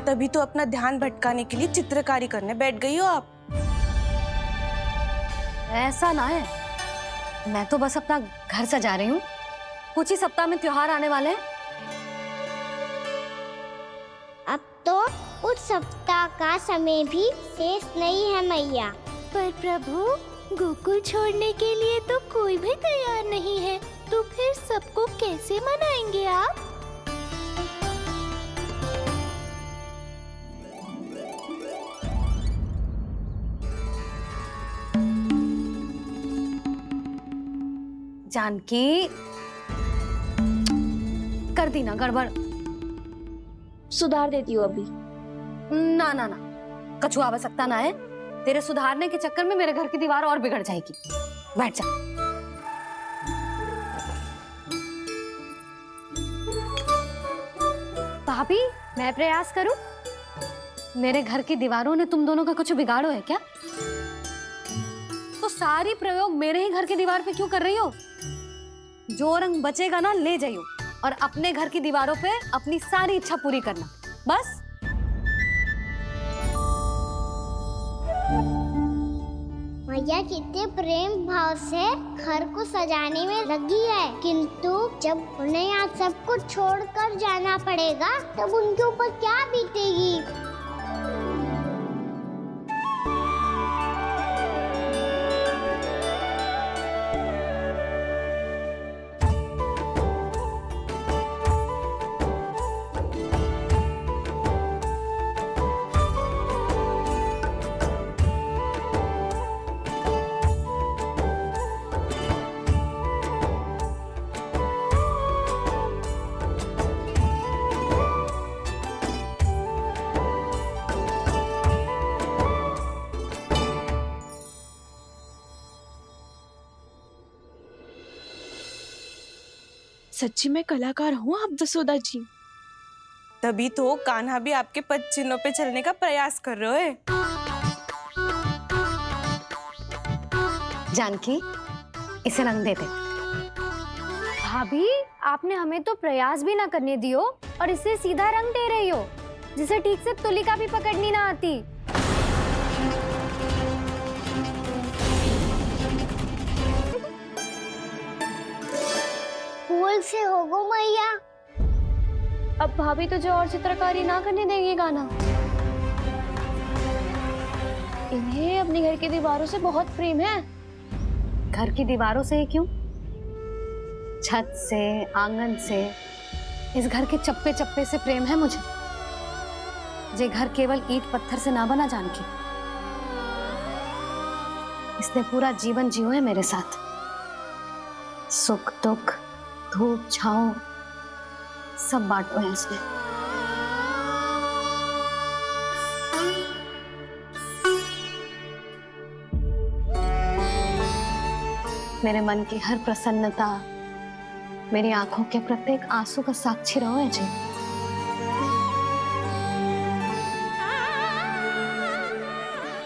तभी तो अपना ध्यान भटकाने के लिए चित्रकारी करने बैठ गई हो आप। ऐसा ना है, मैं तो बस अपना घर सजा रही हूँ। कुछ ही सप्ताह में त्योहार आने वाले हैं। अब तो उस सप्ताह का समय भी शेष नहीं है मैया। पर प्रभु, गोकुल छोड़ने के लिए तो कोई भी तैयार नहीं है, तो फिर सबको कैसे मनाएंगे आप? जानकी, कर दी ना गड़बड़। सुधार देती हूँ अभी। ना ना ना, कछु आवश्यकता ना है। तेरे सुधारने के चक्कर में मेरे घर की दीवार और बिगड़ जाएगी। बैठ जा। भाभी, मैं प्रयास करूं? मेरे घर की दीवारों ने तुम दोनों का कुछ बिगाड़ो है क्या? तो सारी प्रयोग मेरे ही घर की दीवार पे क्यों कर रही हो? जो रंग बचेगा ना ले जाइयो, और अपने घर की दीवारों पे अपनी सारी इच्छा पूरी करना, बस। मैया कितने प्रेम भाव से घर को सजाने में लगी है, किंतु जब उन्हें यहाँ सब कुछ छोड़कर जाना पड़ेगा तब उनके ऊपर क्या बीतेगी। सच्ची में कलाकार हूँ आप जसोदा जी, तभी तो कान्हा भी आपके पद चिन्हों पे चलने का प्रयास कर रहे है। जानकी, इसे रंग दे दे। भाभी, आपने हमें तो प्रयास भी ना करने दियो और इसे सीधा रंग दे रही हो, जिसे ठीक से तुलिका भी पकड़नी ना आती। फूल से होगो मैया। अब भाभी तुझे और चित्रकारी ना करने देंगी गाना? इन्हें अपने घर की दीवारों से बहुत प्रेम है। घर की दीवारों से क्यों? छत से, आंगन से, इस घर के चप्पे चप्पे से प्रेम है मुझे। ये घर केवल ईंट पत्थर से ना बना जानकी। इसने पूरा जीवन जियो है मेरे साथ। सुख दुख, धूप छांव सब बांटो है इसने। मेरे मन की हर प्रसन्नता, मेरी आंखों के प्रत्येक आंसू का साक्षी रहो है जी।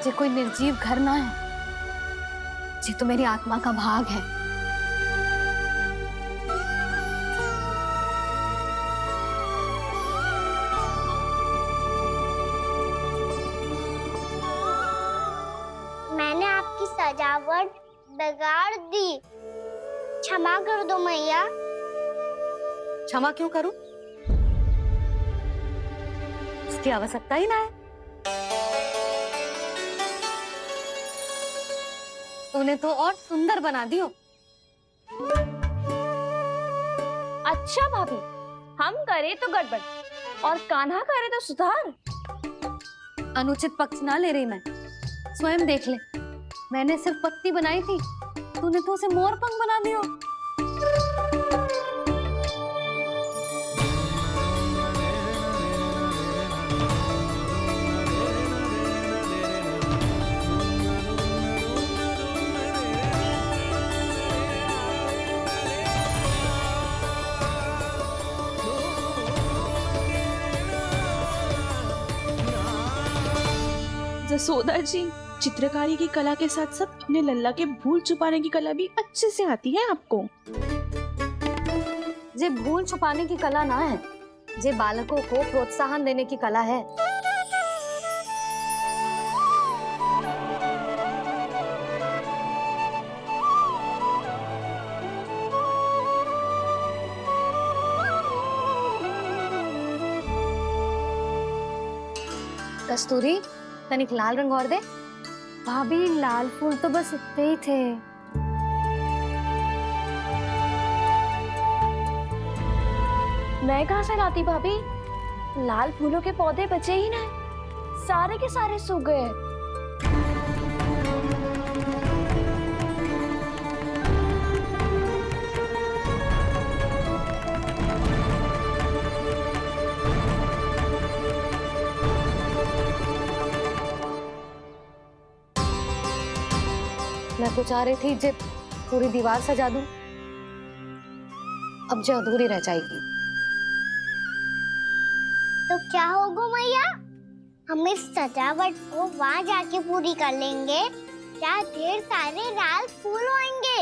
ये कोई निर्जीव घर ना है, ये तो मेरी आत्मा का भाग है। मैंने आपकी सजावट बिगाड़ दी, क्षमा कर दो मैया। क्षमा क्यों करूं? उसकी आवश्यकता ही ना है। तूने तो और सुंदर बना दियो। अच्छा भाभी, हम करे तो गड़बड़ और कान्हा करे तो सुधार। अनुचित पक्ष ना ले रही मैं, स्वयं देख ले। मैंने सिर्फ पत्ती बनाई थी, तूने तो उसे मोर पंख बना दियो। जसोदा जी, चित्रकारी की कला के साथ साथ अपने लल्ला के भूल छुपाने की कला भी अच्छे से आती है आपको। ये भूल छुपाने की कला ना है, ये बालकों को प्रोत्साहन देने की कला है। कस्तूरी, तनिक लाल रंग और दे। भाभी, लाल फूल तो बस इतने ही थे। मैं कहाँ से लाती भाभी? लाल फूलों के पौधे बचे ही ना, सारे के सारे सूख गए। मैं तो चाह रही थी जे पूरी दीवार सजा दूं, अब जो अधूरी रह जाएगी। तो क्या होगा मैया? हम इस सजावट को वहाँ जाके पूरी कर लेंगे, जहाँ ढेर सारे लाल फूल होंगे।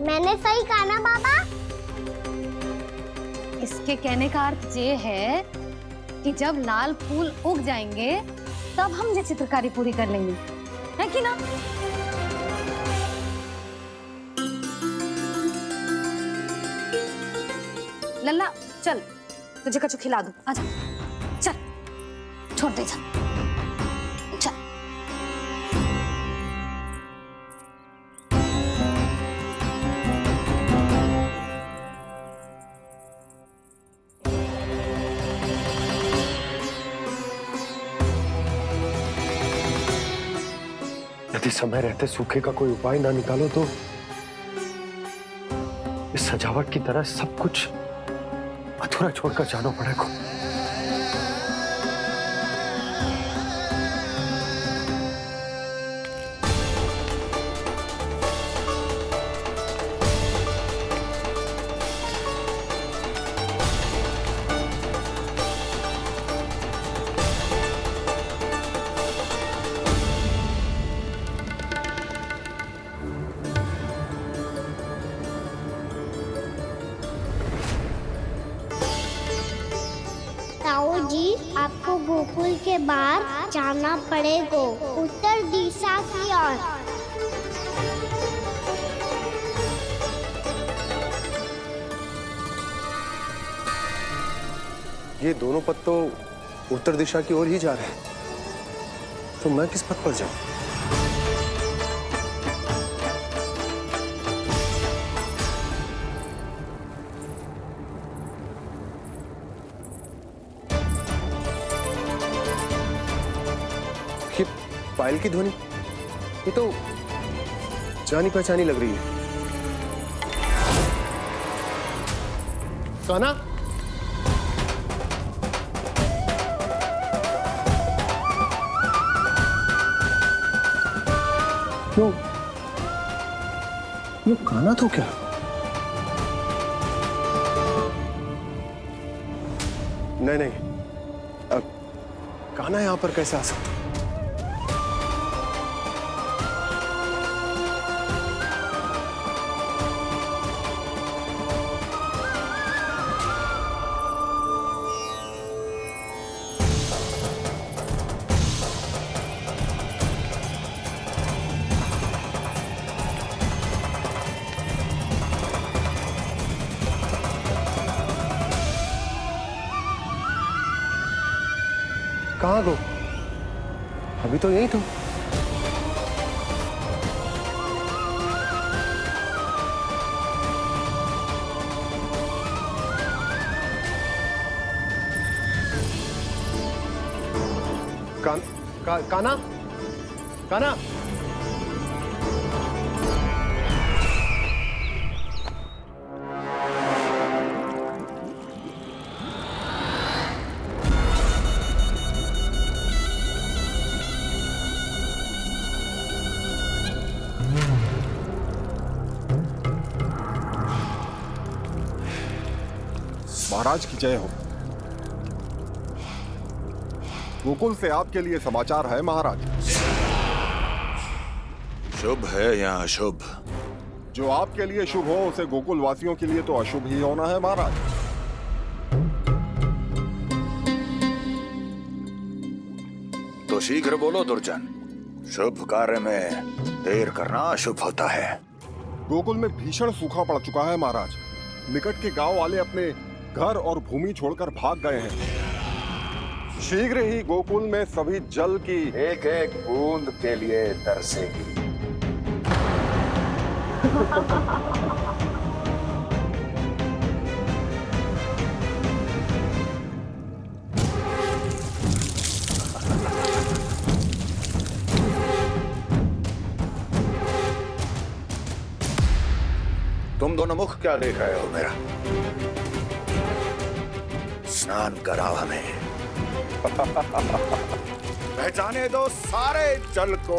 मैंने सही कहा ना बाबा? इसके कहने का अर्थ ये है कि जब लाल फूल उग जाएंगे तब हम ये चित्रकारी पूरी कर लेंगे, है कि ना? लल्ला चल, तुझे कछु खिला दूं, आजा। चल, छोड़ दे, चल चल। यदि समय रहते सूखे का कोई उपाय ना निकालो तो इस सजावट की तरह सब कुछ अधूरा छोड़कर जाना पड़ेगा। ताऊ जी, आपको गोकुल के बाहर जाना पड़ेगा, उत्तर दिशा की ओर। ये दोनों पथ तो उत्तर दिशा की ओर ही जा रहे हैं, तो मैं किस पथ पर जाऊं? ये पायल की ध्वनि, ये तो जानी पहचानी लग रही है। कान्हा, क्यों? ये कान्हा तो क्या? नहीं नहीं, अब कान्हा यहां पर कैसे आ सकता? कहाँ गो? अभी तो यही तो। कान्हा, कान्हा, महाराज की जय हो। गोकुल से आपके लिए समाचार है महाराज। शुभ है या अशुभ? जो आपके लिए शुभ हो उसे गोकुल वासियों के लिए तो अशुभ ही होना है महाराज। तो शीघ्र बोलो दुर्जन, शुभ कार्य में देर करना अशुभ होता है। गोकुल में भीषण सूखा पड़ चुका है महाराज। निकट के गांव वाले अपने घर और भूमि छोड़कर भाग गए हैं। शीघ्र ही गोकुल में सभी जल की एक एक बूंद के लिए तरसेगी। तुम दोनों मुख क्या देख रहे हो मेरा? स्नान कराओ हमें। पहचाने दो सारे जल को।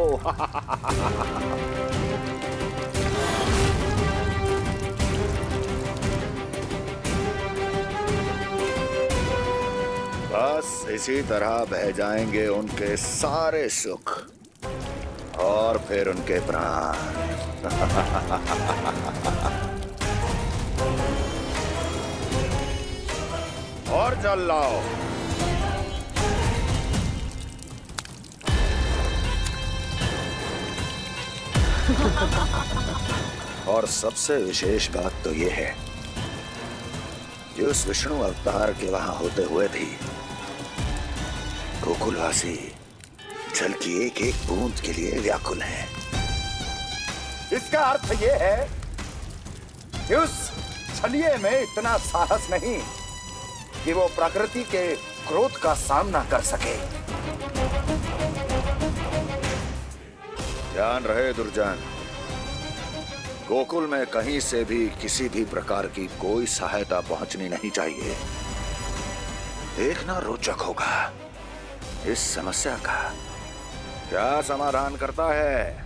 बस इसी तरह बह जाएंगे उनके सारे सुख और फिर उनके प्राण। और जल लाओ। और सबसे विशेष बात तो ये है कि उस विष्णु अवतार के वहां होते हुए भी गोकुलवासी जल की एक एक बूंद के लिए व्याकुल हैं। इसका अर्थ ये है कि उस छलिए में इतना साहस नहीं कि वो प्रकृति के क्रोध का सामना कर सके। ध्यान रहे दुर्जन, गोकुल में कहीं से भी किसी भी प्रकार की कोई सहायता पहुंचनी नहीं चाहिए। देखना रोचक होगा इस समस्या का क्या समाधान करता है।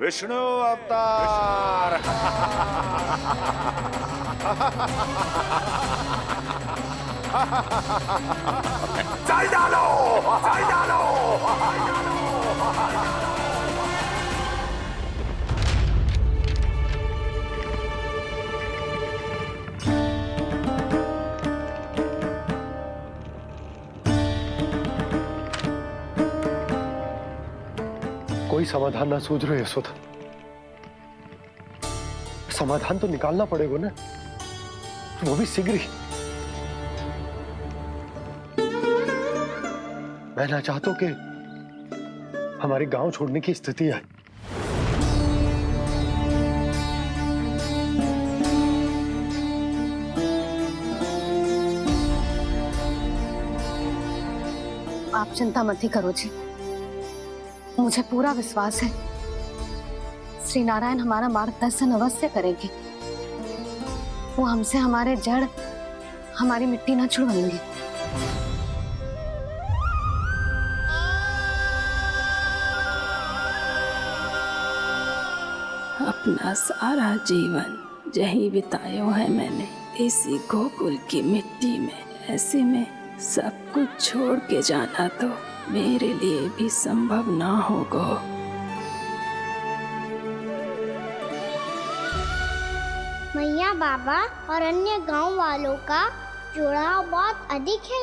विष्णु अवतार। चल डालो, चल डालो। कोई समाधान ना सूझ रहे यशोदा। समाधान तो निकालना पड़ेगा ना, वो भी शीघ्र ही। मैं ना चाहता कि हमारे गांव छोड़ने की स्थिति आए। आप चिंता मत ही करो जी, मुझे पूरा विश्वास है श्री नारायण हमारा मार्गदर्शन अवश्य करेंगे। वो हमसे हमारे जड़, हमारी मिट्टी न छुड़वाएंगे। अपना सारा जीवन यही बितायो है मैंने, इसी गोकुल की मिट्टी में। ऐसे में सब कुछ छोड़ के जाना तो मेरे लिए भी संभव ना होगा। मैया बाबा और अन्य गांव वालों का जुड़ाव बहुत अधिक है